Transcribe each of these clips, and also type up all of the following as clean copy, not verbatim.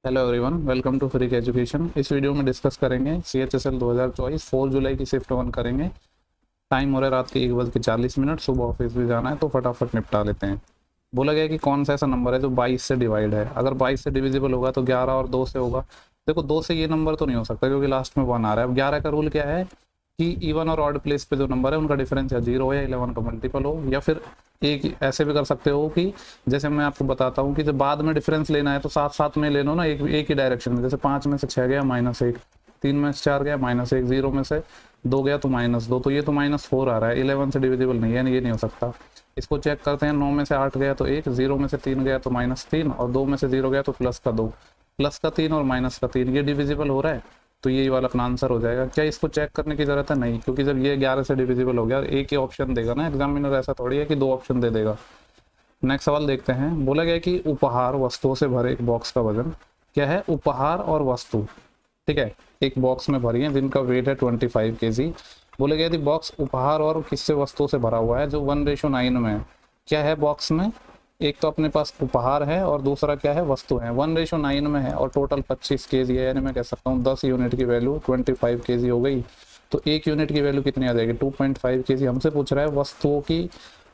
Hello everyone, welcome to free education. इस video में discuss करेंगे CHSL 2024 4 जुलाई की शिफ्ट 1 करेंगे। टाइम हो रहा है रात के 1:40। सुबह ऑफिस भी जाना है तो फटाफट निपटा लेते हैं। बोला गया कि कौन सा ऐसा नंबर है जो 22 से डिवाइड है। अगर 22 से डिविजिबल होगा तो 11 और 2 से होगा। देखो 2 से ये नंबर तो नहीं हो सकता क्योंकि लास्ट में 1 आ रहा है। अब 11 का रूल क्या है कि इवन और ऑड प्लेस पे जो नंबर है उनका डिफरेंस या 0 हो या 11 का मल्टीपल हो, या फिर एक ऐसे भी कर सकते हो कि जैसे मैं आपको बताता हूँ कि जब बाद में डिफरेंस लेना है तो साथ साथ में ले लो ना, एक ही डायरेक्शन में। जैसे 5 में से 6 गया -1, 3 में से 4 गया -1, 0 में से 2 गया तो -2, तो ये तो -4 आ रहा है। 11 से डिविजिबल नहीं है, ये नहीं हो सकता। इसको चेक करते हैं। 9 में से 8 गया तो 1, 0 में से 3 गया तो -3, और 2 में से 0 गया तो +2, +3 और -3, ये डिविजिबल हो रहा है। तो ये वाला अपना आंसर हो जाएगा। क्या इसको चेक करने की जरूरत है? नहीं, क्योंकि जब ये 11 से डिविजिबल हो गया, एक ही ऑप्शन देगा ना एग्जामिनर, ऐसा थोड़ी है कि 2 ऑप्शन दे देगा। नेक्स्ट सवाल देखते हैं। बोला गया कि उपहार वस्तुओं से भरे एक बॉक्स का वजन क्या है? उपहार और वस्तु, ठीक है, एक बॉक्स में भरी है जिनका वेट है 25 kg। बोले गया कि बॉक्स उपहार और किससे वस्तुओं से भरा हुआ है जो 1:9 में है। क्या है बॉक्स में? एक तो अपने पास उपहार है और दूसरा क्या है? वस्तु है। 1:9 में है और टोटल 25 kg है, यानी मैं कह सकता हूँ 10 यूनिट की वैल्यू 25 kg हो गई। तो 1 यूनिट की वैल्यू कितनी आ जाएगी? 2.5 kg। हमसे पूछ रहा है वस्तुओं की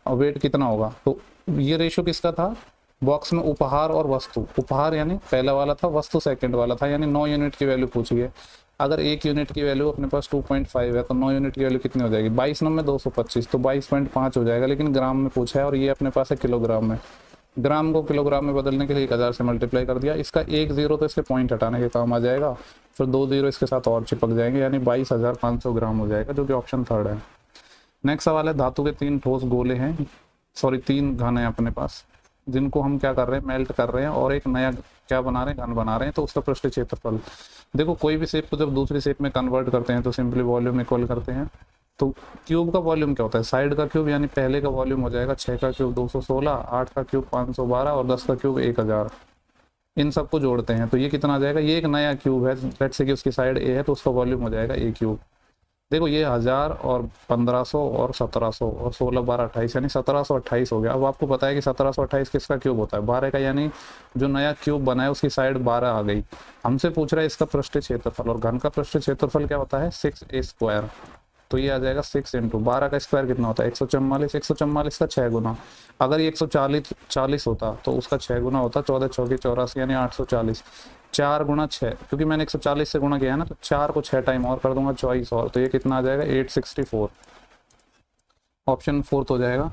वेट कितना होगा। तो ये रेशो किसका था? बॉक्स में उपहार और वस्तु। उपहार यानी पहला वाला था, वस्तु सेकंड वाला था, यानी 9 यूनिट की वैल्यू पूछी है। अगर 1 यूनिट की वैल्यू अपने पास 2.5 है तो 9 यूनिट की वैल्यू कितनी हो जाएगी? 22 में 225, तो 22.5 हो जाएगा। लेकिन ग्राम में पूछा है और ये अपने पास है किलोग्राम में। ग्राम को किलोग्राम में बदलने के लिए 1000 से मल्टीप्लाई कर दिया। इसका 1 0 तो इसके पॉइंट हटाने के काम आ जाएगा, फिर 2 0 इसके साथ और चिपक जाएंगे, यानी 22,500 ग्राम हो जाएगा, जो कि ऑप्शन 3 है। नेक्स्ट सवाल है। धातु के 3 ठोस गोले हैं, सॉरी 3 घन है अपने पास, जिनको हम क्या कर रहे हैं? मेल्ट कर रहे हैं और एक नया क्या बना रहे हैं? घन बना रहे हैं। तो उसका पृष्ठ क्षेत्रफल, देखो कोई भी शेप को जब दूसरी शेप में कन्वर्ट करते हैं तो सिंपली वॉल्यूम इक्वल करते हैं। तो क्यूब का वॉल्यूम क्या होता है? साइड का क्यूब, यानी पहले का वॉल्यूम हो जाएगा 6 का क्यूब 216, 8 का क्यूब 512 और 10 का क्यूब 1000। इन सबको जोड़ते हैं तो ये कितना आ जाएगा? ये एक नया क्यूब है, लेट्स से कि उसकी साइड ए है तो उसका वॉल्यूम हो जाएगा ए क्यूब। देखो ये 1000 और 1500 और 1700 और 16 12 28, यानी 1728 हो गया। अब आपको पता है कि 1728 किसका क्यूब होता है? 12 का, यानी जो नया क्यूब बना है उसकी साइड 12 आ गई। हमसे पूछ रहा है इसका पृष्ठ क्षेत्रफल, और घन का पृष्ठ क्षेत्रफल क्या होता है? 6a²। तो ये आ जाएगा 6 × 12 का स्क्वायर कितना होता है? 144। 144 का 6 गुना। अगर ये 140 होता तो उसका 6 गुना होता, 14 चौकी 84, यानी 840। 4 × 6, क्योंकि मैंने 140 से गुणा किया है ना, तो 4 को 6 टाइम और कर दूंगा, 24 और, तो ये कितना आ जाएगा? 864। ऑप्शन 4 हो जाएगा।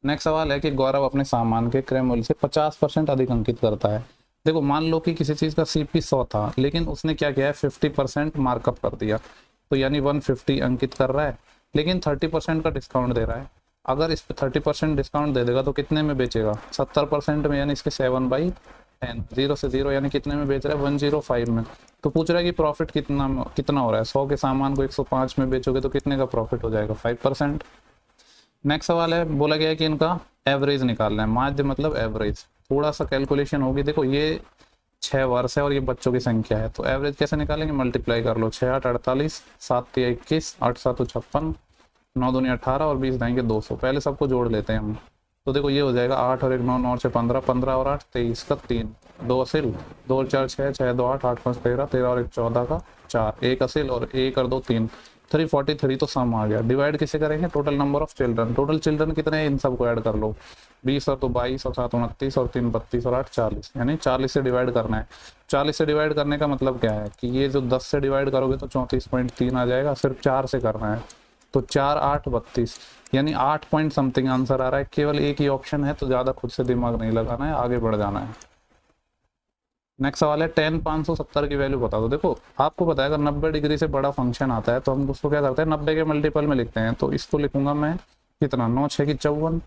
नेक्स्ट सवाल है कि गौरव अपने सामान के क्रय मूल्य से 50% अधिक अंकित करता है। देखो मान लो कि किसी चीज़ का CP 100 था, लेकिन उसने क्या किया है? 50% मार्कअप कर दिया, तो यानी 150 अंकित कर रहा है, लेकिन 30% का डिस्काउंट दे रहा है। अगर इस पे 30% डिस्काउंट दे देगा तो कितने में बेचेगा? 70% में, यानी इसके 7/10। 0 से 0 यानी कितने में बेच रहा है? 105 में। तो पूछ रहा है कि प्रॉफिट कितना कितना हो रहा है? 100 के सामान को 105 में बेचोगे तो कितने का प्रॉफिट हो जाएगा? 5%। नेक्स्ट सवाल है। बोला गया है कि इनका एवरेज निकालना है। माध्य मतलब एवरेज। थोड़ा सा कैलकुलेशन होगी। देखो ये 6 वर्ष है और ये बच्चों की संख्या है, तो एवरेज कैसे निकालेंगे? मल्टीप्लाई कर लो। 6 8 48, 7 3 21, 8 7 56, 9 दूनी 18 और 20 दाएंगे 200। पहले सबको जोड़ लेते हैं हम। तो देखो ये हो जाएगा 8 और 1 9, 9 और 6 15, 15 और 8 23 का 3, 2 असिल, 2 और 4 6, 6 2 8, 8 5 13, 13 और 1 14 का 4, 1 असिल और 1 और 2 3, 343। तो सम आ गया। डिवाइड किसे करेंगे? Total number of children. Total children कितने हैं इन सबको ऐड कर लो। 20 और 2 22 और 7 29 और 3 32 और 8 40, यानी 40 से डिवाइड करना है। 40 से डिवाइड करने का मतलब क्या है कि ये जो 10 से डिवाइड करोगे तो 34.3 आ जाएगा। सिर्फ 4 से करना है तो 4 8 32, यानी 8 पॉइंट समथिंग आंसर आ रहा है। केवल एक ही ऑप्शन है, तो ज़्यादा खुद से दिमाग नहीं लगाना है, आगे बढ़ जाना है। नेक्स्ट सवाल है। tan 570 की वैल्यू बता दो। देखो आपको पता है अगर 90 डिग्री से बड़ा फंक्शन आता है तो हम उसको क्या करते हैं? 90 के मल्टीपल में लिखते हैं। तो इसको लिखूंगा मैं कितना? 9 6 की 54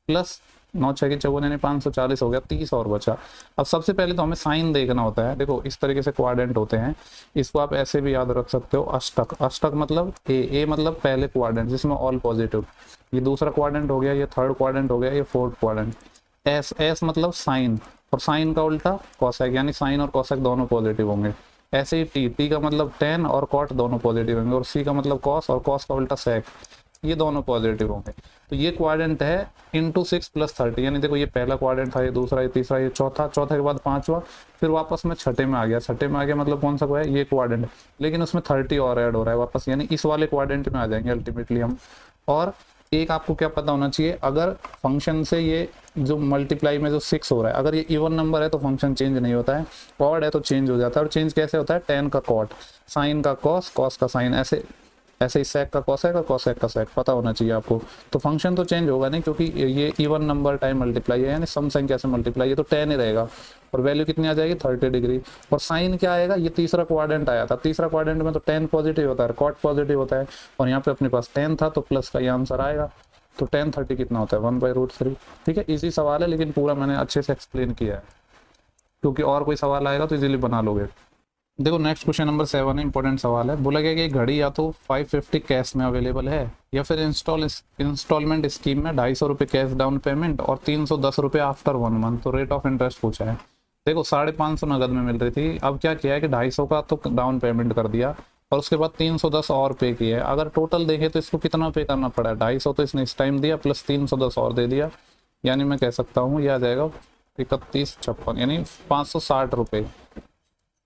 प्लस 9 6 की 54, यानी 540 हो गया। 30 और बचा। अब सबसे पहले तो हमें साइन देखना होता है। देखो इस तरीके से क्वाड्रेंट होते हैं, इसको आप ऐसे भी याद रख सकते हो। अष्टक। अष्टक मतलब ए मतलब पहले क्वाड्रेंट जिसमें ऑल पॉजिटिव। ये दूसरा क्वाड्रेंट हो गया, ये थर्ड क्वाड्रेंट हो गया, ये फोर्थ क्वाड्रेंट। एस मतलब साइन, और साइन का उल्टा कॉसेक, यानी साइन और कॉसेक दोनों पॉजिटिव होंगे। ऐसे ही टी का मतलब tan और कॉट दोनों पॉजिटिव होंगे, और सी का मतलब कॉस और कॉस का उल्टा सेक। ये दोनों पॉजिटिव होंगे। तो ये क्वाड्रेंट है इंटू 6 + 30, यानी देखो ये पहला क्वाड्रेंट था, ये दूसरा, ये तीसरा, ये चौथा, चौथे के बाद पांचवा, फिर वापस में छठे में आ गया। छठे में आ गया मतलब कौन सा है, ये क्वाड्रेंट, लेकिन उसमें 30 और ऐड हो रहा है वापस, यानी इस वाले क्वाड्रेंट में आ जाएंगे अल्टीमेटली हम। और एक आपको क्या पता होना चाहिए, अगर फंक्शन से ये जो मल्टीप्लाई में जो 6 हो रहा है, अगर ये इवन नंबर है तो फंक्शन चेंज नहीं होता है, ऑड है तो चेंज हो जाता है। और चेंज कैसे होता है, tan का cot, साइन का cos, cos का साइन, ऐसे ऐसे ही sec का cosec और cosec का sec, पता होना चाहिए आपको। तो फंक्शन तो चेंज होगा नहीं, क्योंकि ये इवन नंबर टाइम मल्टीप्लाई है, यानी सम संख्या से मल्टीप्लाई है, तो tan ही रहेगा। और वैल्यू कितनी आ जाएगी, 30 डिग्री। और साइन क्या आएगा, ये तीसरा क्वाड्रेंट आया था, तीसरा क्वाड्रेंट में तो tan पॉजिटिव होता है, cot पॉजिटिव होता है, और यहाँ पे अपने पास tan था, तो प्लस का ये आंसर आएगा। तो tan 30 कितना होता है, 1/√3। ठीक है, इजी सवाल है, लेकिन पूरा मैंने अच्छे से एक्सप्लेन किया है, क्योंकि और कोई सवाल आएगा तो इजीली बना लोगे। देखो नेक्स्ट क्वेश्चन नंबर 7 है, इंपॉर्टेंट सवाल है। बोला गया कि घड़ी या तो 550 कैश में अवेलेबल है, या फिर इंस्टॉलमेंट स्कीम में 250 रुपये कैश डाउन पेमेंट और 310 रुपये आफ्टर 1 मंथ। तो रेट ऑफ इंटरेस्ट पूछा है। देखो 550 नगद में मिल रही थी, अब क्या किया है कि 250 का तो डाउन पेमेंट कर दिया, और उसके बाद 310 और पे किया है। अगर टोटल देखें तो इसको कितना पे करना पड़ा है, 250 तो इसने इस टाइम दिया, प्लस 310 और दे दिया, यानी मैं कह सकता हूँ ये आ जाएगा 3156, यानी 560 रुपये।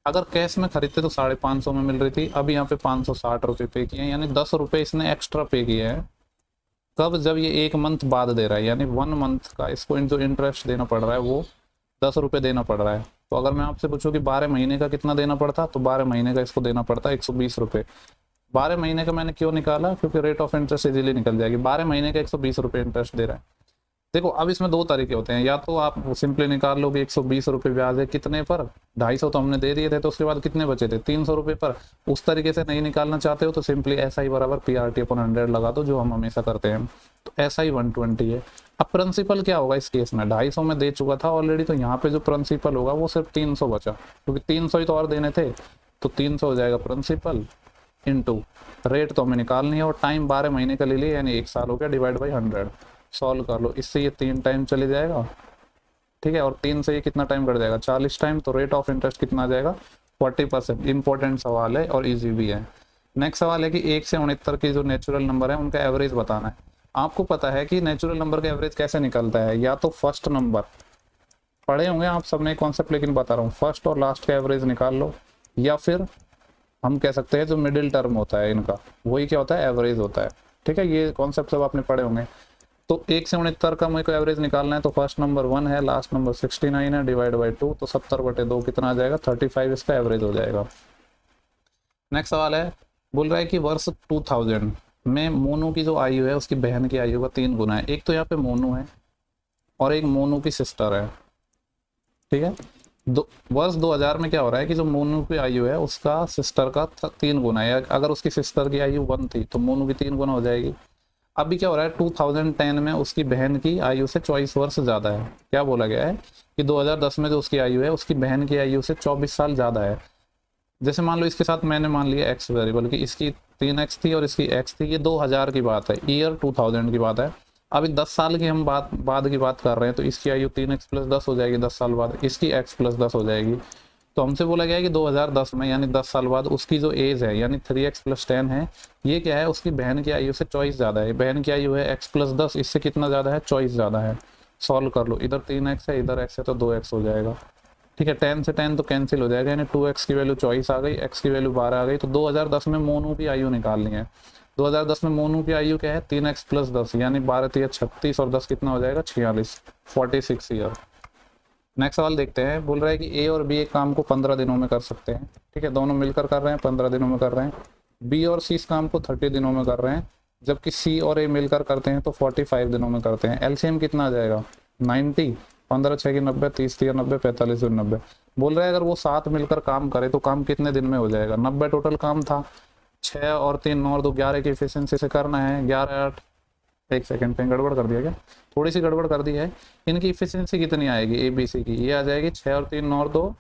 अगर कैश में खरीदते तो 550 में मिल रही थी, अब यहाँ पे 560 रुपये पे किए हैं, यानी 10 रुपये इसने एक्स्ट्रा पे किए हैं। कब, जब ये 1 मंथ बाद दे रहा है, यानी 1 मंथ का इसको जो इंटरेस्ट देना पड़ रहा है वो 10 रुपये देना पड़ रहा है। तो अगर मैं आपसे पूछूं कि 12 महीने का कितना देना पड़ता, तो 12 महीने का इसको देना पड़ता है 120 रुपये। 12 महीने का मैंने क्यों निकाला, क्योंकि रेट ऑफ इंटरेस्ट इजीली निकल जाएगी। 12 महीने का 120 रुपये इंटरेस्ट दे रहा है। देखो अब इसमें दो तरीके होते हैं, या तो आप सिंपली निकाल लो कि 120 रुपये ब्याज है कितने पर, 250 तो हमने दे दिए थे, तो उसके बाद कितने बचे थे, 300 रुपये पर। उस तरीके से नहीं निकालना चाहते हो तो सिंपली SI बराबर PRT/100 लगा दो, जो हम हमेशा करते हैं। तो SI 120 है। अब प्रिंसिपल क्या होगा इस केस में, 250 में दे चुका था ऑलरेडी, तो यहाँ पे जो प्रिंसिपल होगा वो सिर्फ 300 बचा, क्योंकि 300 ही तो और देने थे। तो 300 हो जाएगा प्रिंसिपल इंटू रेट, तो हमें निकालनी है, और टाइम 12 महीने का ले लिया, यानी 1 साल हो गया, डिवाइड बाई 100। सॉल्व कर लो, इससे ये 3 टाइम चले जाएगा, ठीक है, और 3 से ये कितना टाइम कट जाएगा, 40 टाइम। तो रेट ऑफ इंटरेस्ट कितना आ जाएगा, 40%। इंपॉर्टेंट सवाल है और इजी भी है। नेक्स्ट सवाल है कि 1 से 69 की जो नेचुरल नंबर है उनका एवरेज बताना है। आपको पता है कि नेचुरल नंबर का एवरेज कैसे निकलता है, या तो फर्स्ट नंबर, पढ़े होंगे आप सबने कॉन्सेप्ट, लेकिन बता रहा हूँ, फर्स्ट और लास्ट का एवरेज निकाल लो, या फिर हम कह सकते हैं जो मिडिल टर्म होता है इनका, वही क्या होता है, एवरेज होता है। ठीक है, ये कॉन्सेप्ट सब आपने पढ़े होंगे। तो 1 से 69 का मुझे को एवरेज निकालना है, तो फर्स्ट नंबर 1 है, लास्ट नंबर 69 है, डिवाइड बाई 2, तो 70/2 कितना आ जाएगा, 35 इसका एवरेज हो जाएगा। नेक्स्ट सवाल है, बोल रहा है कि वर्ष 2000 में मोनू की जो आयु है उसकी बहन की आयु का 3 गुना है। एक तो यहाँ पे मोनू है और एक मोनू की सिस्टर है। ठीक है, वर्ष 2000 में क्या हो रहा है कि जो मोनू की आयु है उसका सिस्टर का 3 गुना है। अगर उसकी सिस्टर की आयु 1 थी तो मोनू की 3 गुना हो जाएगी। अभी क्या हो रहा है, 2010 में उसकी बहन की आयु से 24 वर्ष ज़्यादा है। क्या बोला गया है कि 2010 में जो उसकी आयु है उसकी बहन की आयु से 24 साल ज़्यादा है। जैसे मान लो इसके साथ मैंने मान लिया x वेरिएबल की, इसकी 3x थी और इसकी x थी, ये 2000 की बात है, ईयर 2000 की बात है। अभी 10 साल की हम बाद की बात कर रहे हैं, तो इसकी आयु 3x + 10 हो जाएगी 10 साल बाद, इसकी x + 10 हो जाएगी। तो हमसे बोला गया है कि 2010 में यानी 10 साल बाद उसकी जो एज है यानी 3x + 10 है, ये क्या है, उसकी बहन की आयु से 24 ज़्यादा है। बहन की आयु है x + 10, इससे कितना ज़्यादा है, 24 ज़्यादा है। सॉल्व कर लो, इधर 3x है, इधर x है, तो 2x हो जाएगा। ठीक है, 10 से 10 तो कैंसिल हो जाएगा, यानी 2x की वैल्यू 24 आ गई, x की वैल्यू 12 आ गई। तो 2010 में मोनू की आयु निकालनी है। 2010 में मोनू की आयु क्या है, 3x + 10, यानी 12 × 36 और 10 कितना हो जाएगा, 46, 46 ईयर। नेक्स्ट सवाल देखते हैं। बोल रहा है कि ए और बी एक काम को 15 दिनों में कर सकते हैं। ठीक है, दोनों मिलकर कर रहे हैं, 15 दिनों में कर रहे हैं। बी और सी इस काम को 30 दिनों में कर रहे हैं, जबकि सी और ए मिलकर करते हैं तो 45 दिनों में करते हैं। एलसीएम कितना आ जाएगा, 90, 15 × 6 = 90, 30 × 90, 45 × 90। बोल रहा है अगर वो 7 मिलकर काम करे तो काम कितने दिन में हो जाएगा। 90 टोटल काम था, 6 और 3 9 और 2 11 की एफिशिएंसी से करना है। 11 8, एक सेकंड पे गड़बड़ कर दिया क्या, थोड़ी सी गड़बड़ कर दी है। इनकी इफिशिएंसी कितनी आएगी, ए बी सी की, ये आ जाएगी 6 और 3 9 और 2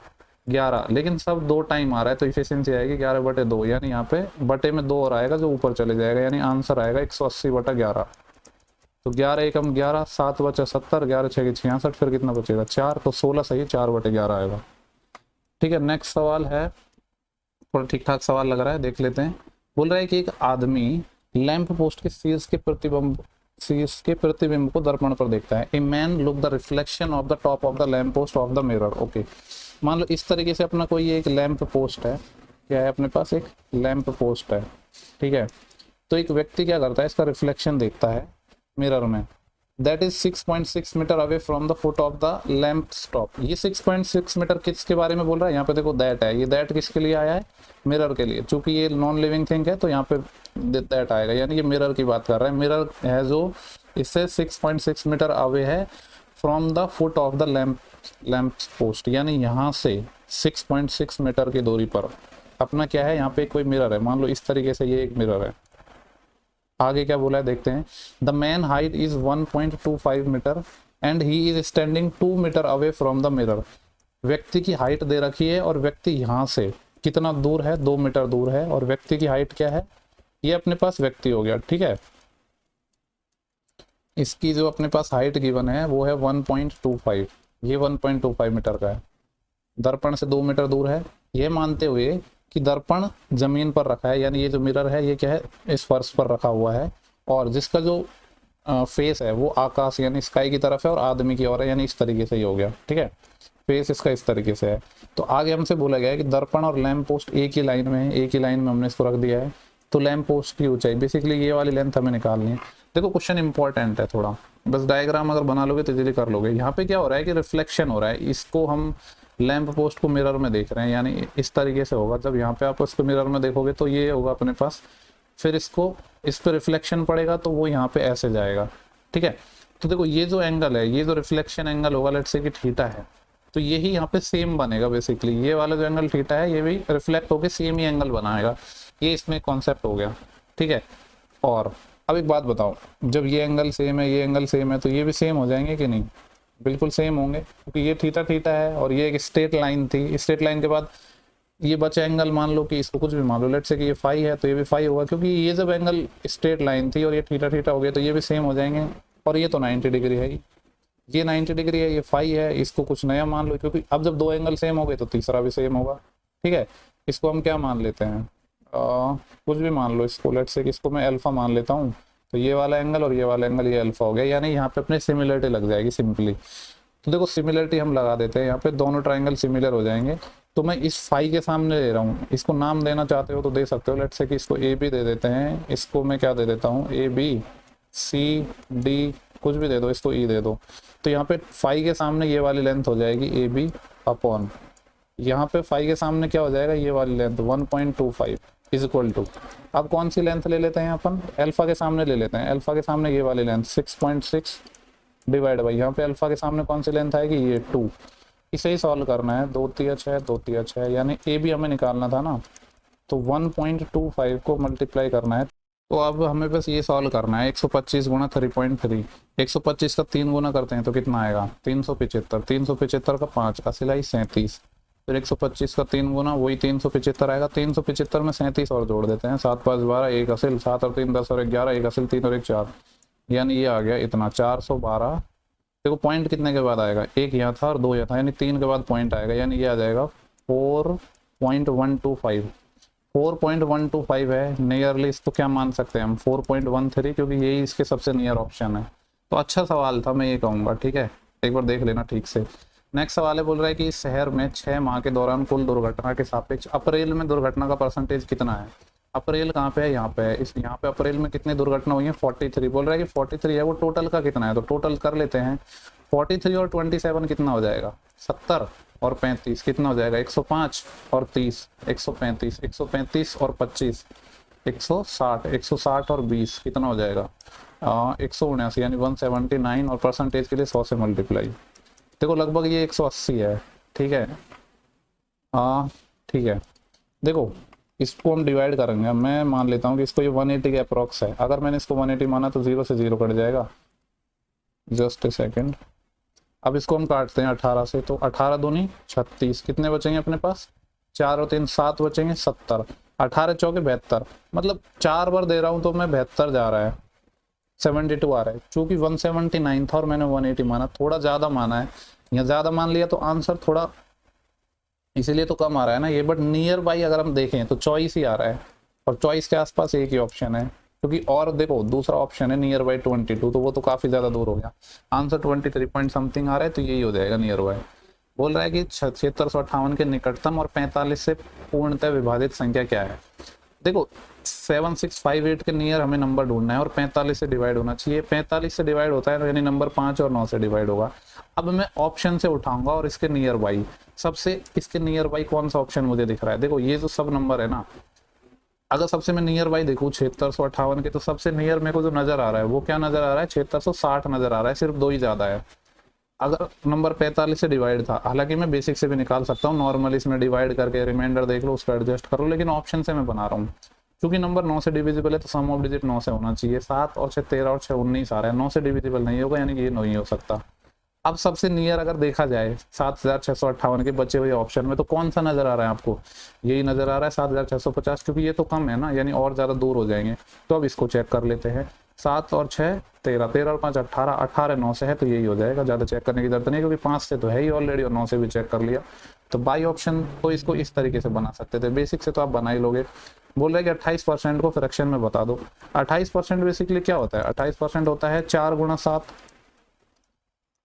11, लेकिन सब 2 टाइम आ रहा है तो इफिशिएंसी आएगी 11/2, यानी यहाँ पे बटे में 2 और आएगा जो ऊपर चले जाएगा, यानी आंसर आएगा 180/11। तो 11 एकम 11, 7 बचा 70, 11 6 66, फिर कितना बचेगा 4, तो 16 सही 4/11 आएगा। ठीक है, नेक्स्ट सवाल है, थोड़ा ठीक ठाक सवाल लग रहा है, देख लेते हैं। बोल रहा है कि एक आदमी लैंप पोस्ट के शीर्ष के प्रतिबिंब को दर्पण पर देखता है। A man look the reflection of the top of the lamp post of the mirror. Okay, मान लो इस तरीके से अपना कोई एक लैंप पोस्ट है, क्या है अपने पास, एक लैंप पोस्ट है, ठीक है। तो एक व्यक्ति क्या करता है, इसका रिफ्लेक्शन देखता है मिरर में, that is 6.6 metre away from the foot of the lamp stop. ये 6.6 मीटर किसके बारे में बोल रहा है, यहाँ पे देखो दैट है, ये दैट किसके लिए आया है, मिरर के लिए, चूंकि ये नॉन लिविंग थिंग है तो यहाँ पे दैट आएगा, यानी ये मिरर की बात कर रहा है। मिरर है जो इससे 6.6 मीटर अवे है from the foot of the lamp post, यानी यहाँ से 6.6 मीटर की दूरी पर अपना क्या है, यहाँ पे कोई मिरर है, मान लो इस तरीके से ये एक मिरर है। आगे क्या बोला है देखते हैं, the man height is 1.25 metre and he is standing 2 metre away from the mirror. व्यक्ति की हाइट दे रखी है और व्यक्ति यहाँ से कितना दूर है, 2 मीटर दूर है, और व्यक्ति की हाइट क्या है, ये अपने पास व्यक्ति हो गया, ठीक है। इसकी जो अपने पास हाइट गिवन है वो है 1.25, ये 1.25 मीटर का है, दर्पण से 2 मीटर दूर है, ये मानते हुए कि दर्पण जमीन पर रखा है, यानी ये जो मिरर है ये क्या है, इस फर्श पर रखा हुआ है, और जिसका जो फेस है वो आकाश यानी स्काई की तरफ है और आदमी की ओर है, यानी इस तरीके से ही हो गया, ठीक है। फेस इसका इस तरीके से है। तो आगे हमसे बोला गया है कि दर्पण और लैंप पोस्ट एक ही लाइन में है, एक ही लाइन में हमने इसको रख दिया है। तो लैंप पोस्ट की ऊंचाई बेसिकली ये वाली लेंथ हमें निकालनी है। देखो क्वेश्चन इंपॉर्टेंट है थोड़ा, बस डायग्राम अगर बना लोगे तो इजीली कर लोगे। यहाँ पे क्या हो रहा है कि रिफ्लेक्शन हो रहा है, इसको हम लैंप पोस्ट को मिरर में देख रहे हैं, यानी इस तरीके से होगा। जब यहाँ पे आप इसको मिरर में देखोगे तो ये होगा अपने पास, फिर इसको इस पर रिफ्लेक्शन पड़ेगा तो वो यहाँ पे ऐसे जाएगा, ठीक है। तो देखो ये जो एंगल है, ये जो रिफ्लेक्शन एंगल होगा, लेट्स से कि थीटा है, तो यही यहाँ पे सेम बनेगा बेसिकली। ये वाला जो एंगल थीटा है ये भी रिफ्लेक्ट होकर सेम ही एंगल बनाएगा, ये इसमें कॉन्सेप्ट हो गया, ठीक है। और अब एक बात बताओ, जब ये एंगल सेम है, ये एंगल सेम है, तो ये भी सेम हो जाएंगे कि नहीं, बिल्कुल सेम होंगे, क्योंकि ये थीटा थीटा है और ये एक स्ट्रेट लाइन थी। स्ट्रेट लाइन के बाद ये बचा एंगल, मान लो कि इसको कुछ भी मान लो, लेट्स से कि ये फाई है तो ये भी फाई होगा, क्योंकि ये जब एंगल स्ट्रेट लाइन थी और ये थीटा थीटा हो गया तो ये भी सेम हो जाएंगे। और ये तो 90 डिग्री है, ये 90 डिग्री है, ये फाई है, इसको कुछ नया मान लो, क्योंकि अब जब दो एंगल सेम हो गए तो तीसरा भी सेम होगा, ठीक है। इसको हम क्या मान लेते हैं, कुछ भी मान लो इसको, लेट्स से कि इसको मैं अल्फा मान लेता हूँ, तो ये वाला एंगल और ये वाला एंगल ये अल्फा हो गया, यानी यहाँ पे अपने सिमिलरिटी लग जाएगी सिंपली। तो देखो सिमिलरिटी हम लगा देते हैं, यहाँ पे दोनों ट्राइंगल सिमिलर हो जाएंगे। तो मैं इस फाई के सामने ले रहा हूँ, इसको नाम देना चाहते हो तो दे सकते हो, लेट्स से कि इसको ए बी दे देते हैं, इसको मैं क्या दे देता हूँ, ए बी सी डी कुछ भी दे दो, इसको ई दे दो। तो यहाँ पे फाई के सामने ये वाली लेंथ हो जाएगी ए बी अपॉन, यहाँ पे फाई के सामने क्या हो जाएगा, ये वाली लेंथ 1.25 इज इक्वल टू, अब कौन सी लेंथ ले लेते हैं अपन, अल्फा के सामने ले लेते हैं, अल्फा के सामने ये वाली लेंथ 6.6 डिवाइड बाई यहाँ पे अल्फा के सामने कौन सी लेंथ आएगी, ये 2। इसे ही सॉल्व करना है, 2 3 6 2 3 6, यानी ए भी हमें निकालना था ना, तो 1.25 को मल्टीप्लाई करना है। तो अब हमें बस ये सॉल्व करना है, 125 गुणा 3.3, 125 का 3 गुना करते हैं तो कितना आएगा, 375, 375 का 5 असिलाई 37, फिर 125 का 3 गुना वही 375 आएगा, 375 में 37 और जोड़ देते हैं, 7 5 12 1 असिल, 7 और 3 10 और 1 11, 1 असिल 3 और 1 4, यानी ये आ गया इतना 412। देखो पॉइंट कितने के बाद आएगा, एक यहाँ था और 2 यहाँ था, यानी 3 के बाद पॉइंट आएगा, यानी ये आ जाएगा 4.125, 4.125 है नियरली। इसको क्या मान सकते हैं हम, 4.13, क्योंकि यही इसके सबसे नियर ऑप्शन है। तो अच्छा सवाल था, मैं ये कहूँगा, ठीक है, एक बार देख लेना ठीक से। नेक्स्ट सवाल है, बोल रहा है कि इस शहर में 6 माह के दौरान कुल दुर्घटना के सापेक्ष अप्रैल में दुर्घटना का परसेंटेज कितना है। अप्रैल कहाँ पे है, यहाँ पे है, इस यहाँ पे अप्रैल में कितनी दुर्घटना हुई है, 43। बोल रहा है कि 43 है, वो टोटल का कितना है, तो टोटल कर लेते हैं। 43 और 27 कितना हो जाएगा, 70 और 35 कितना हो जाएगा, 105 और 30 135, 135 और 25 160, 160 और 20 कितना हो जाएगा, 179, यानी 179, और परसेंटेज के लिए 100 से मल्टीप्लाई। देखो लगभग ये 180 है, ठीक है, हाँ ठीक है। देखो इसको हम डिवाइड करेंगे, मैं मान लेता हूँ कि इसको ये 180 के अप्रॉक्स है, अगर मैंने इसको 180 माना तो 0 से 0 कट जाएगा, जस्ट ए सेकेंड। अब इसको हम काटते हैं 18 से, तो 18 दूनी 36, कितने बचेंगे अपने पास, 4 और 3 7 बचेंगे, 70, 18 चौके 72, मतलब 4 बार दे रहा हूँ तो मैं 72 जा रहा है, 72 आ रहा है। चूंकि 179 था और मैंने 180 माना, थोड़ा ज़्यादा माना है, या ज़्यादा मान लिया तो आंसर थोड़ा इसीलिए तो कम आ रहा है ना ये, बट नियर बाई अगर हम देखें तो चॉइस ही आ रहा है, और चॉइस के आसपास एक ही ऑप्शन है, क्योंकि और देखो दूसरा ऑप्शन है नियर बाई 22, तो वो तो काफ़ी ज़्यादा दूर हो गया। आंसर 23 पॉइंट समथिंग आ रहा है, तो यही हो जाएगा नियर बाई। बोल रहा है कि 7658 के निकटतम और 45 से पूर्णतः विभाजित संख्या क्या है। देखो 7658 के नियर हमें नंबर ढूंढना है और 45 से डिवाइड होना चाहिए। 45 से डिवाइड होता है यानी नंबर 5 और 9 से डिवाइड होगा। अब मैं ऑप्शन से उठाऊंगा और इसके नियर बाई, सबसे इसके नियर बाई कौन सा ऑप्शन मुझे दिख रहा है। देखो ये जो सब नंबर है ना, अगर सबसे मैं नियर बाई देखूँ 7658 के, तो सबसे नियर मेरे को जो नजर आ रहा है वो क्या नजर आ रहा है, 7660 नजर आ रहा है, सिर्फ 2 ही ज्यादा है। अगर नंबर 45 से डिवाइड था, हालांकि मैं बेसिक से भी निकाल सकता हूँ, नॉर्मल इसमें डिवाइड करके रिमाइंडर देख लो, उसको एडजस्ट करो, लेकिन ऑप्शन से मैं बना रहा हूँ। क्योंकि नंबर 9 से डिविजिबल है तो सम ऑफ डिजिट 9 से होना चाहिए। 7 और 6 13 और 6 19 आ रहा है, 9 से डिविजिबल नहीं होगा, यानी कि ये नहीं हो सकता। अब सबसे नियर अगर देखा जाए 7658 के बचे हुए ऑप्शन में, तो कौन सा नजर आ रहा है आपको, यही नजर आ रहा है 7650, क्योंकि ये तो कम है ना, यानी और ज्यादा दूर हो जाएंगे। तो अब इसको चेक कर लेते हैं। 7 और 6 13, 13 और 5 18, 18 9 से है, तो यही हो जाएगा, ज्यादा चेक करने की जरूरत नहीं, क्योंकि 5 से तो है ही ऑलरेडी और 9 से भी चेक कर लिया। तो बाई ऑप्शन तो इसको इस तरीके से बना सकते थे, बेसिक से तो आप बना ही लोगे। बोल रहे कि 28% को फ्रैक्शन में बता दो। 28% बेसिकली क्या होता है, 28% होता है 4 गुणा 7,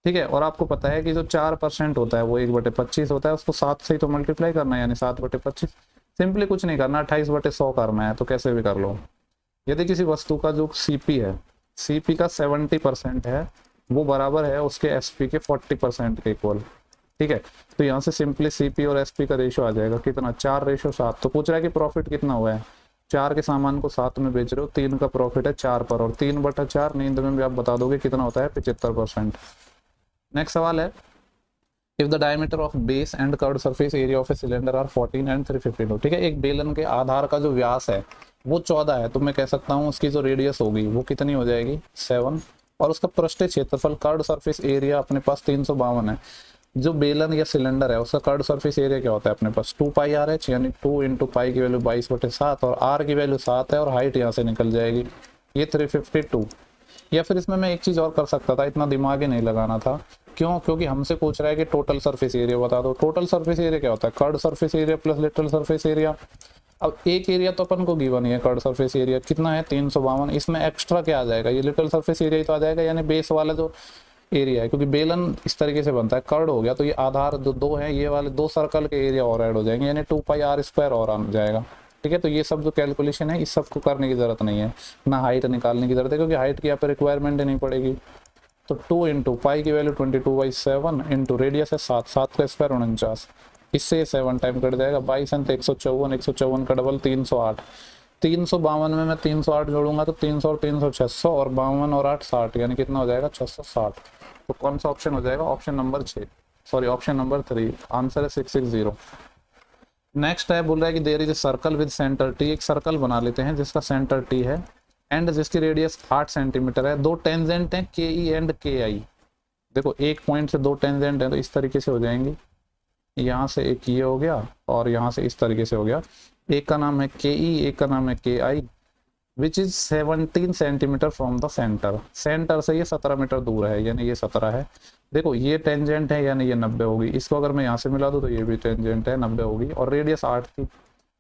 ठीक है। और आपको पता है कि जो 4% होता है वो 1/25 होता है, उसको 7 से ही तो मल्टीप्लाई करना है, यानी 7/25। सिंपली कुछ नहीं करना, 28/100 करना है, तो कैसे भी कर लो। यदि किसी वस्तु का जो सीपी है, सीपी का 70% है, वो बराबर है उसके एसपी के 40% के इक्वल, ठीक है। तो यहाँ से सिंपली सीपी और एसपी का रेशियो आ जाएगा कितना, 4:7। तो पूछ रहा है कि प्रॉफिट कितना हुआ है, 4 के सामान को 7 में बेच रहे हो, 3 का प्रॉफिट है 4 पर, और 3/4 नींद में भी आप बता दोगे कितना होता है, 75%। नेक्स्ट सवाल है, if the diameter of base and curved surface area of a cylinder are 14 and 352, ठीक है। एक बेलन के आधार का जो व्यास है वो 14 है, तो मैं कह सकता हूँ उसकी जो रेडियस होगी वो कितनी हो जाएगी, 7, और उसका पृष्ठीय क्षेत्रफल कर्व्ड सरफेस एरिया अपने पास 352 है। जो बेलन या सिलेंडर है उसका कर्व्ड सरफेस एरिया क्या होता है अपने पास, 2πr/h, यानी 2 × पाई की वैल्यू 22/7, और r की वैल्यू 7 है, और हाइट यहाँ से निकल जाएगी ये 352। या फिर इसमें मैं एक चीज और कर सकता था, इतना दिमाग ही नहीं लगाना था। क्यों, क्योंकि हमसे पूछ रहा है कि टोटल सरफेस एरिया बता दो। टोटल सरफेस एरिया क्या होता है, curved surface area plus lateral surface area. अब एक एरिया तो अपन को गिवन ही है, कर्व्ड सरफेस एरिया कितना है 352, इसमें एक्स्ट्रा क्या आ जाएगा, ये लिटल सरफेस एरिया ही तो आ जाएगा, यानी बेस वाला जो एरिया है, क्योंकि बेलन इस तरीके से बनता है, कर्व्ड हो गया तो ये आधार जो 2 है, ये वाले 2 सर्कल के एरिया और ऐड हो जाएंगे, यानी 2πr² और आ जाएगा, ठीक है। तो ये सब जो कैलकुलेशन है इस सब को करने की जरूरत नहीं है, ना हाइट निकालने की जरूरत है, क्योंकि हाइट की यहाँ पे रिक्वायरमेंट नहीं पड़ेगी। तो 2 × पाई की वैल्यू 22/7 इंटू रेडियस है 7, 7 का स्क्वायर 49, इससे 7 टाइम कट जाएगा, 22 × 154, 154 का डबल 308, 352 में मैं 308 जोड़ूंगा तो 300 और 300 600, और 52 और 8 60, यानी कितना हो जाएगा 660। तो कौन सा ऑप्शन हो जाएगा, option number 6, sorry option number 3, answer है 660। नेक्स्ट है, बोल रहा है कि there is a circle with centre T, एक सर्कल बना लेते हैं जिसका सेंटर टी है एंड जिसकी रेडियस 8 सेंटीमीटर है। 2 टेंजेंट हैं के ई एंड के आई। देखो एक पॉइंट से 2 टेंजेंट हैं तो इस तरीके से हो जाएंगी, यहाँ से एक ये हो गया और यहाँ से इस तरीके से हो गया। एक का नाम है के ई, एक का नाम है K I, which is 17 centimetre from the centre. Centre से ये 17 मीटर दूर है, यानी ये 17 है। देखो ये टेंजेंट है, यानी ये 90 होगी। इसको अगर मैं यहाँ से मिला दूँ तो ये भी टेंजेंट है, 90 होगी, और रेडियस 8 थी।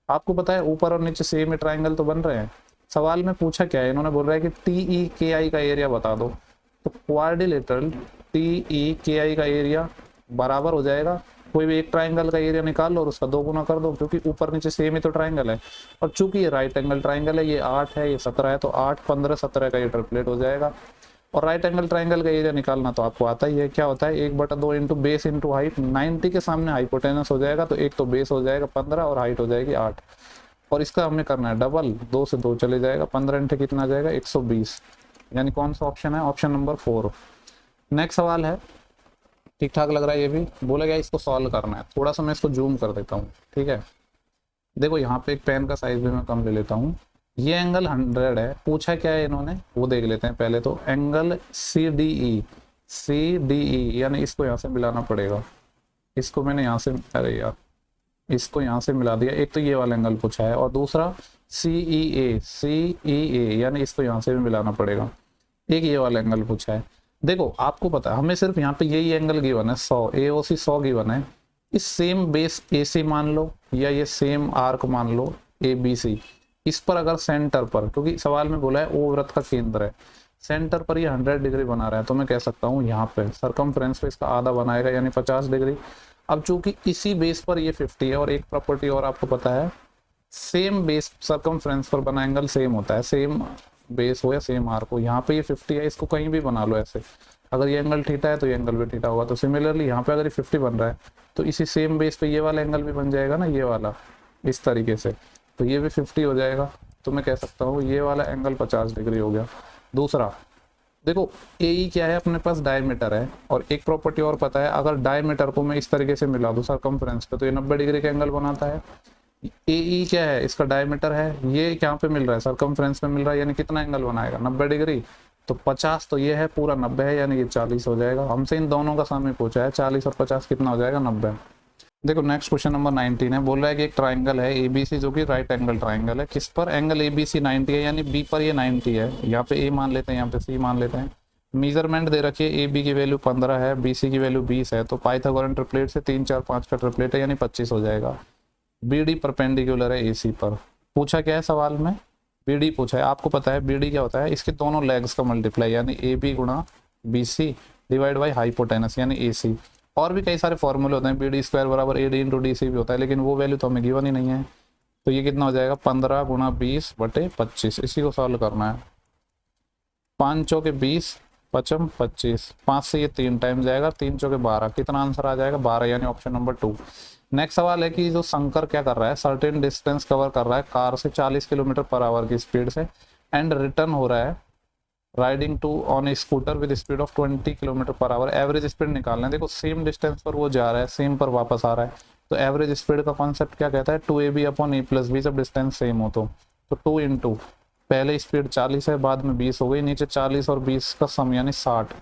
आपको पता है ऊपर और नीचे सेम ट्राइंगल तो बन रहे हैं। सवाल में पूछा क्या है, इन्होंने बोल रहा है कि टी ई के आई का एरिया बता दो। तो क्वाड्रिलेटरल टी ई के आई का एरिया बराबर हो जाएगा, कोई भी एक ट्राइंगल का एरिया निकाल लो और उसका 2 गुना कर दो, क्योंकि ऊपर नीचे सेम ही तो ट्राइंगल है। और चूंकि ये राइट एंगल ट्राइंगल है, ये 8 है, ये 17 है, तो 8 15 17 का ये ट्रिपलेट हो जाएगा। और राइट एंगल ट्राइंगल का एरिया निकालना तो आपको आता ही है, क्या होता है 1/2 इंटू बेस इंटू हाइट। 90 के सामने हाइपोटेनस हो जाएगा, तो एक तो बेस हो जाएगा 15 और हाइट हो जाएगी 8। और इसका हमें करना है डबल, 2 से 2 चले जाएगा, 15 इंटू कितना जाएगा 120, यानी कौन सा ऑप्शन है, ऑप्शन नंबर 4। नेक्स्ट सवाल है, ठीक ठाक लग रहा है ये भी। बोला गया इसको सॉल्व करना है, थोड़ा सा मैं इसको जूम कर देता हूँ, ठीक है। देखो यहाँ पे एक पेन का साइज भी मैं कम ले लेता हूँ। ये एंगल 100 है, पूछा क्या है इन्होंने वो देख लेते हैं पहले। तो एंगल सी डी ई, यानी इसको यहाँ से मिलाना पड़ेगा। इसको मैंने यहाँ से, अरे यार इसको यहाँ से मिला दिया। एक तो ये वाला एंगल पूछा है, और दूसरा सी ई ए, यानी इसको यहाँ से भी मिलाना पड़ेगा। एक ये वाला एंगल पूछा है। देखो आपको पता है हमें सिर्फ यहाँ पे यही एंगल गिवन है 100, AOC 100 गिवन है। इस सेम बेस AC मान लो, या ये सेम आर्क मान लो ABC, इस पर अगर सेंटर पर, क्योंकि सवाल में बोला है ओ वृत्त का केंद्र है, सेंटर पर ये 100 डिग्री बना रहा है, तो मैं कह सकता हूँ यहाँ पे सरकमफ्रेंस पे इसका आधा बनाएगा यानी 50 डिग्री। अब चूंकि इसी बेस पर ये 50 है, और एक प्रॉपर्टी और आपको पता है, सेम बेस सरकमफ्रेंस पर बना एंगल सेम होता है, सेम बेस हो या सेम आर्क हो। यहाँ पे ये 50 है, इसको कहीं भी बना लो ऐसे, अगर ये एंगल थीटा है तो ये एंगल भी थीटा होगा। तो सिमिलरली यहाँ पे अगर ये 50 बन रहा है तो इसी सेम बेस पे ये वाला एंगल भी बन जाएगा ना, ये वाला, इस तरीके से, तो ये भी 50 हो जाएगा। तो मैं कह सकता हूँ ये वाला एंगल 50 डिग्री हो गया। दूसरा देखो ए क्या है, अपने पास डायमीटर है, और एक प्रॉपर्टी और पता है, अगर डायमीटर को मैं इस तरीके से मिला दूं सरकमफ्रेंस पे तो ये 90 डिग्री का एंगल बनाता है। ए क्या है, इसका डायमीटर है, ये क्या पे मिल रहा है, सरकमफ्रेंस पे मिल रहा है, यानी कितना एंगल बनाएगा, 90 डिग्री। तो 50 तो ये है, पूरा 90 है, यानी ये 40 हो जाएगा। हमसे इन दोनों का सामने पूछा है, 40 और 50 कितना हो जाएगा, 90। देखो नेक्स्ट क्वेश्चन नंबर 19 है, बोल रहा है कि एक ट्राइंगल है एबीसी जो कि राइट एंगल ट्राइंगल है, किस पर एंगल एबीसी 90 है, यानी बी पर ये 90 है, यहाँ पे ए मान लेते हैं, यहाँ पे सी मान लेते हैं। मेजरमेंट दे रखी है, ए बी की वैल्यू 15 है, बी सी की वैल्यू 20 है, तो पाइथागोरन ट्रिपलेट से 3 4 5 का ट्रिपलेट है, यानी 25 हो जाएगा। बी डी परपेंडिकुलर है ए सी पर। पूछा क्या है सवाल में, बी डी पूछा है। आपको पता है बी डी क्या होता है, इसके दोनों लेग्स का मल्टीप्लाई, यानी ए बी गुणा B C divide by hypotenuse यानी ए सी। और भी कई सारे फॉर्मूले होते हैं, बी डी स्क्वायर बराबर A D into D C भी होता है, लेकिन वो वैल्यू तो हमें गिवन ही नहीं है। तो ये कितना हो जाएगा, 15 गुणा 20 बटे 25, इसी को सॉल्व करना है। 5 चौके 20, 5 25, 5 से ये 3 टाइम जाएगा, 3 चौके 12, कितना आंसर आ जाएगा, 12, यानी ऑप्शन नंबर 2। नेक्स्ट सवाल है कि जो शंकर क्या कर रहा है, सर्टेन डिस्टेंस कवर कर रहा है कार से 40 किलोमीटर पर आवर की स्पीड से, एंड रिटर्न हो रहा है riding to on a scooter with speed of 20 kilometre per hour. Average speed निकालना है। देखो सेम डिस्टेंस पर वो जा रहा है, सेम पर वापस आ रहा है, तो एवरेज स्पीड का कॉन्सेप्ट क्या कहता है, 2ab upon a plus B, जब डिस्टेंस सेम हो तो 2 इंटू पहले स्पीड 40 है, बाद में 20 हो गई, नीचे 40 और 20 का सम यानी 60,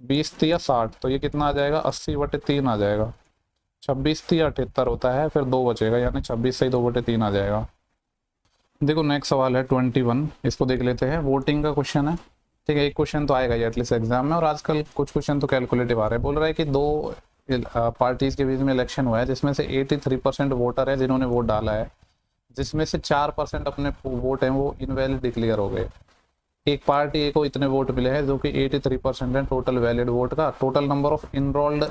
20 या 60, तो ये कितना आ जाएगा, 80 बटे 3 आ जाएगा। 26 थी 78 होता है, फिर 2 बचेगा, यानी 26 से 2 बटे 3 आ जाएगा। देखो नेक्स्ट सवाल है 21, इसको देख लेते हैं। वोटिंग का क्वेश्चन है, ठीक है, एक क्वेश्चन तो आएगा ही एटलीस्ट एग्जाम में, और आजकल कुछ क्वेश्चन तो कैलकुलेटिव आ रहे हैं। बोल रहा है कि 2 पार्टीज के बीच में इलेक्शन हुआ है, जिसमें से 83% वोटर है जिन्होंने वोट डाला है, जिसमें से 4% अपने वोट हैं वो इनवैलिड डिक्लेयर हो गए। एक पार्टी ए को इतने वोट मिले हैं जो कि 83% है टोटल वैलिड वोट का। टोटल नंबर ऑफ इनरोल्ड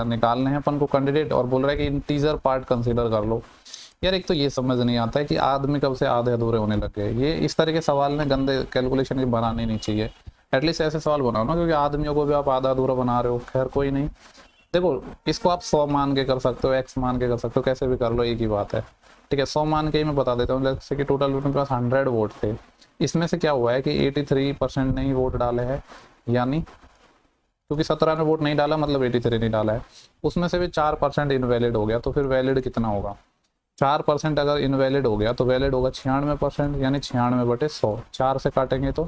निकालने हैं अपन को कैंडिडेट, और बोल रहा है कि इंटीजर पार्ट कंसीडर कर लो। यार एक तो ये समझ नहीं आता है कि आदमी कब से आधे अधूरे होने लग गए। ये इस तरह के सवाल में गंदे कैलकुलेशन की बनाने नहीं चाहिए, एटलीस्ट ऐसे सवाल बनाओ ना, क्योंकि आदमियों को भी आप आधा अधूरा बना रहे हो। खैर कोई नहीं, देखो इसको आप 100 मान के कर सकते हो, x मान के कर सकते हो, कैसे भी कर लो, एक ही बात है, ठीक है। 100 मान के ही मैं बता देता हूँ। जैसे कि टोटल उनके पास 100 वोट थे, इसमें से क्या हुआ है कि 83% ने ही वोट डाले हैं, यानी क्योंकि 17 ने वोट नहीं डाला मतलब 83 नहीं डाला है, उसमें से भी 4% इनवैलिड हो गया। तो फिर वैलिड कितना होगा, 4% अगर इनवैलिड हो गया तो वैलिड होगा 96%, यानी 96 बटे 100। 4 से काटेंगे तो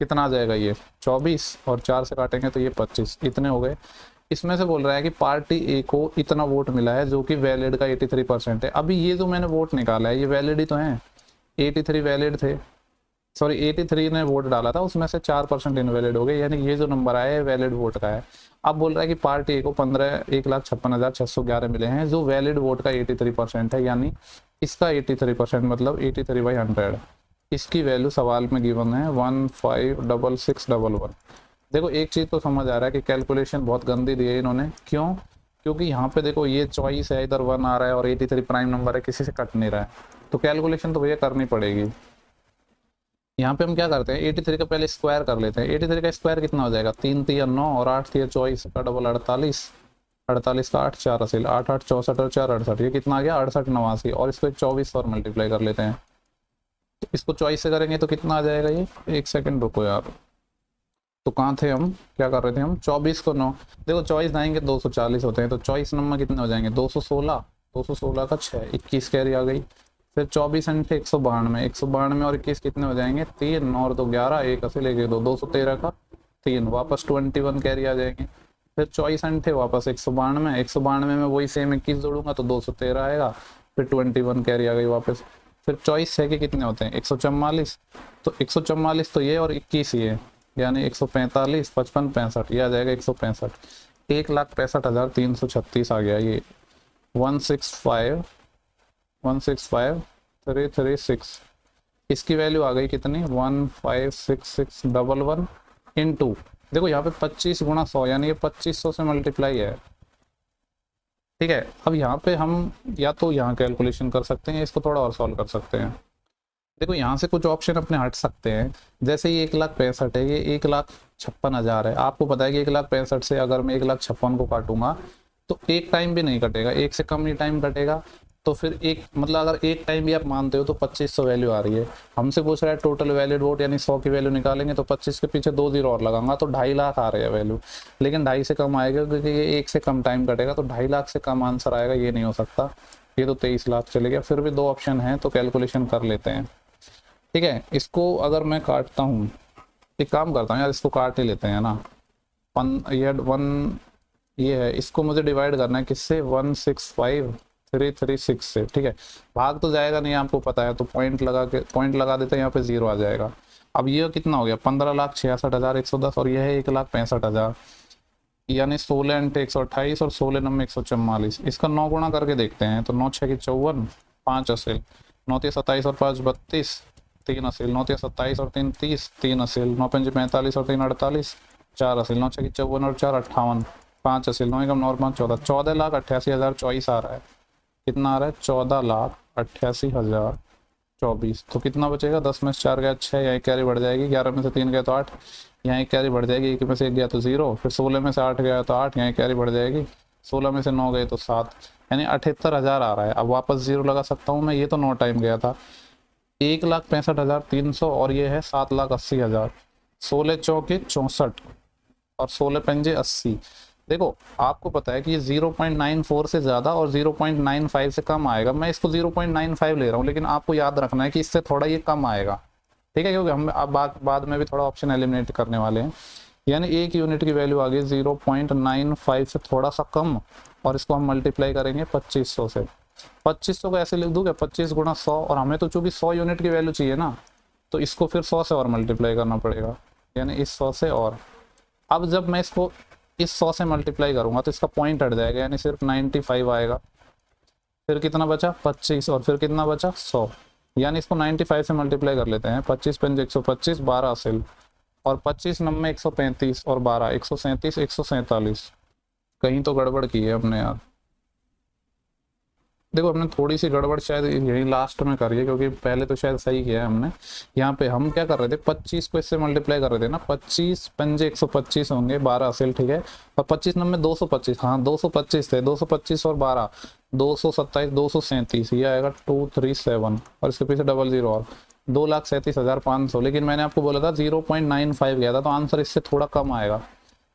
कितना आ जाएगा, ये 24, और 4 से काटेंगे तो ये 25, इतने हो गए। इसमें से बोल रहा है कि पार्टी ए को इतना वोट मिला है जो कि वैलिड का 83% है। अभी ये जो मैंने वोट निकाला है ये वैलिड ही तो है, 83 वैलिड थे, सॉरी 83 ने वोट डाला था, उसमें से 4% इनवैलिड हो गए, यानी ये जो नंबर आया है वैलिड वोट का है। अब बोल रहा है कि पार्टी ए को 1,56,611 मिले हैं जो वैलिड वोट का 83% है, यानी इसका 83% मतलब 83/100। इसकी वैल्यू सवाल में गिवन है 156611। देखो एक चीज़ तो समझ आ रहा है कि कैलकुलेशन बहुत गंदी दी है इन्होंने। क्यों, क्योंकि यहाँ पे देखो ये चॉइस है, इधर 1 आ रहा है और 83 प्राइम नंबर है, किसी से कट नहीं रहा है, तो कैलकुलेशन तो भैया करनी पड़ेगी। यहाँ पे हम क्या करते हैं, 83 का पहले स्क्वायर कर लेते हैं। 83 का स्क्वायर कितना हो जाएगा, 3 3 9 और 8 3 24 का डबल 48, 48 का 8 4 असील 8 8 64 और 4 68, ये कितना आ गया 68 89, और इसको 24 और मल्टीप्लाई कर लेते हैं। तो इसको चॉइस से करेंगे तो कितना आ जाएगा, ये एक सेकेंड रुको यार, तो कहाँ थे हम, क्या कर रहे थे हम, 24 को 9, देखो चॉइस आएंगे 240 होते हैं, तो चॉइस नंबर कितने हो जाएंगे, 216, 216 का 6, 21 कैरी आ गई। फिर 24 अंठे 192, 192 और 21 कितने हो जाएंगे, 3 और 2 11, एक असी लेके 2, 213 का 3, वापस 21 कैरी आ जाएंगे। फिर 24 अंठे वापस 192, 192 में वही सेम 21 जोड़ूंगा तो 213 आएगा, फिर 21 कैरी आ गई वापस। फिर चॉइस है कि कितने होते हैं 144, तो 144 तो ये और 21 ये, यानी 145, 55 65, ये आ जाएगा 165, 1,65,336 आ गया ये, 165,336 इसकी वैल्यू आ गई कितनी 156611 इंटू, देखो यहाँ पे 25 गुणा 100 यानी ये 2500 से मल्टीप्लाई है। ठीक है, अब यहाँ पे हम या तो यहाँ कैलकुलेशन कर सकते हैं, इसको थोड़ा और सॉल्व कर सकते हैं। देखो यहाँ से कुछ ऑप्शन अपने हट सकते हैं, जैसे ये 1,65,000 है, ये 1,56,000 है। आपको पता है कि 1,65,000 से अगर मैं 1,56,000 को काटूंगा तो एक टाइम भी नहीं कटेगा, एक से कम ही टाइम कटेगा। तो फिर एक मतलब अगर एक टाइम भी आप मानते हो तो 2500 वैल्यू आ रही है। हमसे पूछ रहा है टोटल वैलिड वोट यानी 100 की वैल्यू निकालेंगे तो 25 के पीछे 2 जीरो और लगाऊंगा तो 2.5 लाख आ रही है वैल्यू, लेकिन 2.5 से कम आएगा क्योंकि ये एक से कम टाइम कटेगा, तो 2.5 लाख से कम आंसर आएगा, ये नहीं हो सकता। ये तो 23 लाख चले गया। फिर भी 2 ऑप्शन है तो कैलकुलेशन कर लेते हैं। ठीक है, इसको अगर मैं काटता हूँ, एक काम करता हूँ यार, इसको काट ही लेते हैं ना। ये है, इसको मुझे डिवाइड करना है किससे 165336 से। ठीक है, भाग तो जाएगा नहीं आपको पता है, तो पॉइंट लगा देते हैं, यहाँ पे 0 आ जाएगा। अब ये कितना हो गया 15,66,110 और यह है 1,65,000 यानी 16 × 128 और 16 9 144। इसका 9 गुणा करके देखते हैं तो 9 6 की 54, 5 असेल, 9 3 27 और 5 32, 3 असेल, 9 3 27 और 3 30, 3 असेल, 9 5 45 और 3 48, 4 असेल, 9 6 की 54 और 4 58, 5 असेल, 9 1 9 5 14, 14,88,024 आ रहा है। कितना आ रहा है 14,88,024। तो कितना बचेगा 10 में से 4 गया 6, यहाँ कैरी बढ़ जाएगी, 11 में से 3 गया तो 8, यहाँ एक कैरी बढ़ जाएगी, 1 में से 1 गया तो 0, फिर 16 में से 8 गया तो 8, यहाँ कैरी बढ़ जाएगी, 16 में से 9 गए तो 7, यानी 78,000 आ रहा है। अब वापस 0 लगा सकता हूँ मैं, ये तो 9 टाइम गया था। 1,65,300 और ये है 7,80,000। 16 चौके 64 और 16 पंजे 80। देखो आपको पता है कि ये 0.94 से ज़्यादा और 0.95 से कम आएगा। मैं इसको 0.95 ले रहा हूँ, लेकिन आपको याद रखना है कि इससे थोड़ा ये कम आएगा। ठीक है, क्योंकि हम अब बाद में भी थोड़ा ऑप्शन एलिमिनेट करने वाले हैं। यानी एक यूनिट की वैल्यू आ गई 0.95 से थोड़ा सा कम, और इसको हम मल्टीप्लाई करेंगे 2500 से। 2500 को ऐसे लिख दूँ क्या 25 गुणा 100, और हमें तो चूंकि 100 यूनिट की वैल्यू चाहिए ना, तो इसको फिर 100 से और मल्टीप्लाई करना पड़ेगा, यानी इस 100 से। और अब जब मैं इसको इस 100 से मल्टीप्लाई करूंगा तो इसका पॉइंट हट जाएगा, यानी सिर्फ 95 आएगा। फिर कितना बचा 25 और फिर कितना बचा 100, यानी इसको 95 से मल्टीप्लाई कर लेते हैं। 25 पंजे 125, 12 असेल, और 25 नम्बे 135 और 12 137, 147। कहीं तो गड़बड़ की है हमने यार। देखो हमने थोड़ी सी गड़बड़ शायद यही लास्ट में करी है, क्योंकि पहले तो शायद सही किया है हमने। यहाँ पे हम क्या कर रहे थे 25 को इससे मल्टीप्लाई कर रहे थे ना, 25 पंजे 125 होंगे, 12 असेल। ठीक है, और 25 नंबर 225, हाँ 225 थे, 225 और 12 227, 237, ये आएगा 237 और इसके पीछे डबल 0 और 2,37,500। लेकिन मैंने आपको बोला था 0.95 गया था, तो आंसर इससे थोड़ा कम आएगा।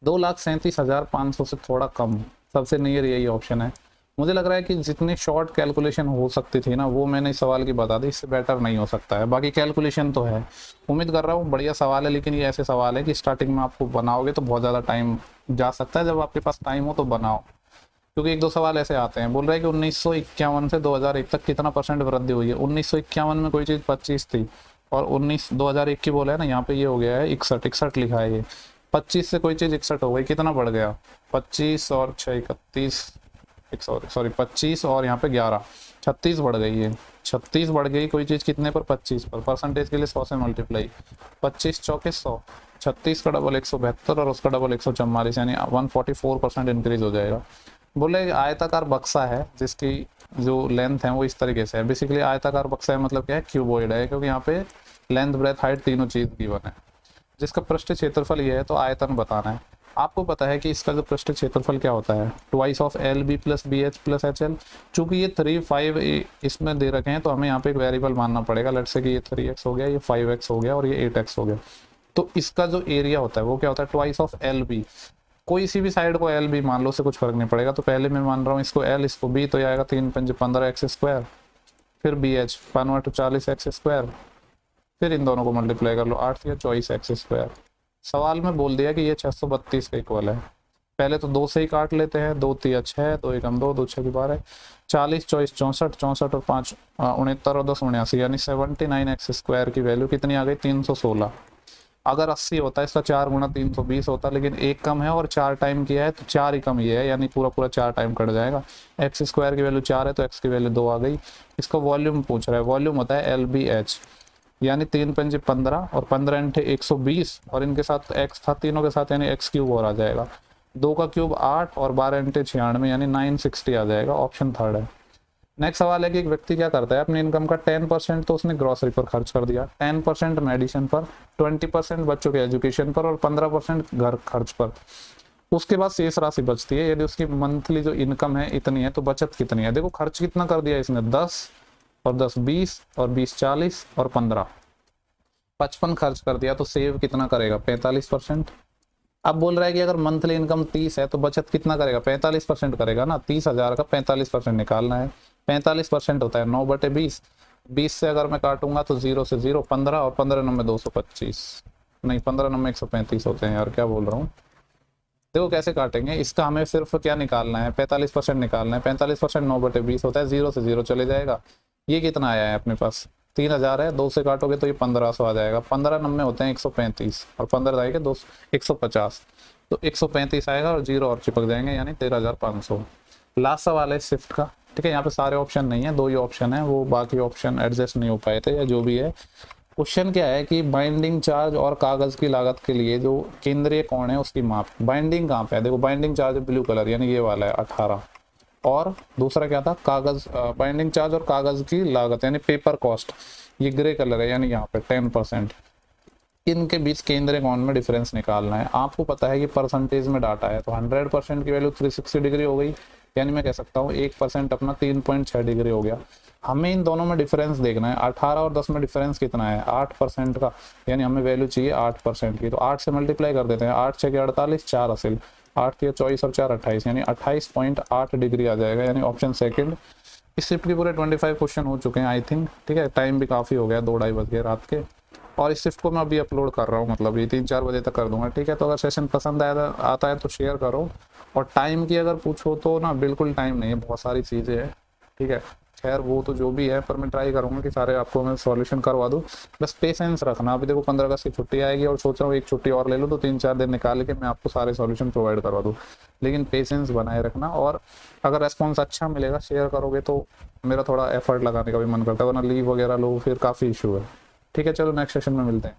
2,37,500 से थोड़ा कम, सबसे नियर यही ऑप्शन है। मुझे लग रहा है कि जितनी शॉर्ट कैलकुलेशन हो सकती थी ना, वो मैंने इस सवाल की बता दी, इससे बेटर नहीं हो सकता है। बाकी कैलकुलेशन तो है, उम्मीद कर रहा हूँ बढ़िया सवाल है, लेकिन ये ऐसे सवाल है कि स्टार्टिंग में आपको बनाओगे तो बहुत ज़्यादा टाइम जा सकता है। जब आपके पास टाइम हो तो बनाओ, क्योंकि 1-2 सवाल ऐसे आते हैं। बोल रहा है कि 1951 से 2001 तक कितना % वृद्धि हुई है। 1951 में कोई चीज़ 25 थी, और 2001 की बोला है ना, यहाँ पे ये हो गया है 61 लिखा है। ये 25 से कोई चीज़ 61 हो गई, कितना बढ़ गया 25 और 6 31, सॉरी 25 और यहाँ पे 11 36 बढ़ गई है। 36 बढ़ गई कोई चीज़ कितने पर 25 पर, परसेंटेज के लिए 100 से मल्टीप्लाई, 25 चौके 100, 36 का डबल 172 और उसका डबल 144, यानी 144% इंक्रीज हो जाएगा। बोले आयताकार बक्सा है जिसकी जो लेंथ है वो इस तरीके से है। बेसिकली आयताकार बक्सा है मतलब क्या है, क्यूबॉइड है, क्योंकि यहाँ पे लेंथ ब्रेथ हाइट तीनों चीज गिवन है। जिसका पृष्ठ क्षेत्रफल ये है, तो आयतन बताना है। आपको पता है कि इसका जो पृष्ठ क्षेत्रफल क्या होता है, twice of L B plus B H plus H L. चूंकि ये 3 5 इसमें दे रखे हैं, तो हमें यहाँ पे एक वेरिएबल मानना पड़ेगा। लेट्स से कि ये 3x हो गया, ये 5x हो गया और ये 8x हो गया। तो इसका जो एरिया होता है वो क्या होता है, ट्वाइस ऑफ एल बी। कोई सी भी साइड को एल बी मान लो, उससे कुछ फर्क नहीं पड़ेगा। तो पहले मैं मान रहा हूँ इसको एल, इसको बी, तो ये आएगा 3 पंजे 15x², फिर बी एच 5 40x², फिर इन दोनों को मल्टीप्लाई कर लो, 8 या 24x²। सवाल में बोल दिया कि ये 632 का इक्वल है। पहले तो 2 से ही काट लेते हैं, 2 3 6, 2 1 2, 2 6 12, 40 24 64 64 और 5 69 और 10 79, यानी 79x² की वैल्यू कितनी आ गई 316। अगर 80 होता है इसका 4 गुणा 320 होता, लेकिन 1 कम है और 4 टाइम किया है, तो 4 ही कम ये है, यानी पूरा 4 टाइम कट जाएगा। x² की वैल्यू 4 है तो x की वैल्यू 2 आ गई। इसका वॉल्यूम पूछ रहा है, वॉल्यूम होता है LBH। यानी 3 पंजे 15 और 15 इंटे 120 और इनके साथ x था तीनों के साथ, यानी x क्यूब और आ जाएगा। 2 का क्यूब 8 और 12 इंटे 96 यानी 960 आ जाएगा। ऑप्शन थर्ड है। नेक्स्ट सवाल है कि एक व्यक्ति क्या करता है, अपनी इनकम का 10% तो उसने ग्रोसरी पर खर्च कर दिया, 10% मेडिसिन पर, 20% बच्चों के एजुकेशन पर और 15% घर खर्च पर। उसके बाद शेष राशि बचती है, यदि उसकी मंथली जो इनकम है इतनी है तो बचत कितनी है। देखो खर्च कितना कर दिया इसने, 10 और 10 20 और 20 40 और 15 55 खर्च कर दिया, तो सेव कितना करेगा, 45%। अब बोल रहा है कि अगर मंथली इनकम 30 है तो बचत कितना करेगा, 45% करेगा ना। 30,000 का 45% निकालना है। 45% होता है 9/20। 20 से अगर मैं काटूंगा तो 0 से 0 15 और 15 9 225, नहीं 15 9 135 होते हैं यार, क्या बोल रहा हूँ। देखो कैसे काटेंगे, इसका हमें सिर्फ क्या निकालना है, 45% निकालना है। 45% 9/20 होता है, 0 से 0 चले जाएगा। ये कितना आया है अपने पास, 3000 है, 2 से काटोगे तो ये 1500 आ जाएगा। 15 9 होते हैं 135 और 15 जाएगा 2 150, तो 135 आएगा और 0 और चिपक जाएंगे, यानी 13,500। लास्ट सवाल है शिफ्ट का, ठीक है। यहाँ पे सारे ऑप्शन नहीं है, 2 ही ऑप्शन है, वो बाकी ऑप्शन एडजस्ट नहीं हो पाए थे या जो भी है। क्वेश्चन क्या है कि बाइंडिंग चार्ज और कागज की लागत के लिए जो केंद्रीय कोण है उसकी माप। बाइंडिंग कहाँ पे है, देखो बाइंडिंग चार्ज ब्लू कलर यानी ये वाला है 18, और दूसरा क्या था, कागज, बाइंडिंग चार्ज और कागज की लागत यानी पेपर कॉस्ट, ये ग्रे कलर है यानी यहाँ पे 10%। इनके बीच केंद्रीय कोण में डिफरेंस निकालना है। आपको पता है कि परसेंटेज में डाटा है, तो 100% की वैल्यू 360 डिग्री हो गई, यानी मैं कह सकता हूँ 1% अपना 3.6 डिग्री हो गया। हमें इन दोनों में डिफरेंस देखना है, 18 और 10 में डिफरेंस कितना है, 8% का, यानी हमें वैल्यू चाहिए 8% की। तो 8 से मल्टीप्लाई कर देते हैं, 8 6 48, 4 असिल, 8 के 24 और 4 28, यानी 28.8 डिग्री आ जाएगा, यानी ऑप्शन सेकंड। इस शिफ्ट के पूरे 25 क्वेश्चन हो चुके हैं आई थिंक, ठीक है। टाइम भी काफ़ी हो गया, 2-2:30 बज गए रात के, और इस शिफ्ट को मैं अभी अपलोड कर रहा हूँ, मतलब ये 3-4 बजे तक कर दूंगा, ठीक है। तो अगर सेशन पसंद आता है तो शेयर करो। और टाइम की अगर पूछो तो ना बिल्कुल टाइम नहीं है, बहुत सारी चीज़ें हैं, ठीक है। खैर वो तो जो भी है, पर मैं ट्राई करूँगा कि सारे आपको मैं सॉल्यूशन करवा दूँ। बस पेशेंस रखना। अभी देखो 15 अगस्त की छुट्टी आएगी और सोच रहा हूँ एक छुट्टी और ले लूँ तो 3-4 दिन निकाल के मैं आपको सारे सॉल्यूशन प्रोवाइड करवा दूँ। लेकिन पेशेंस बनाए रखना, और अगर रेस्पॉन्स अच्छा मिलेगा, शेयर करोगे तो मेरा थोड़ा एफर्ट लगाने का भी मन करता है, वरना लीव वगैरह लो फिर काफ़ी इशू है, ठीक है। चलो नेक्स्ट सेशन में मिलते हैं।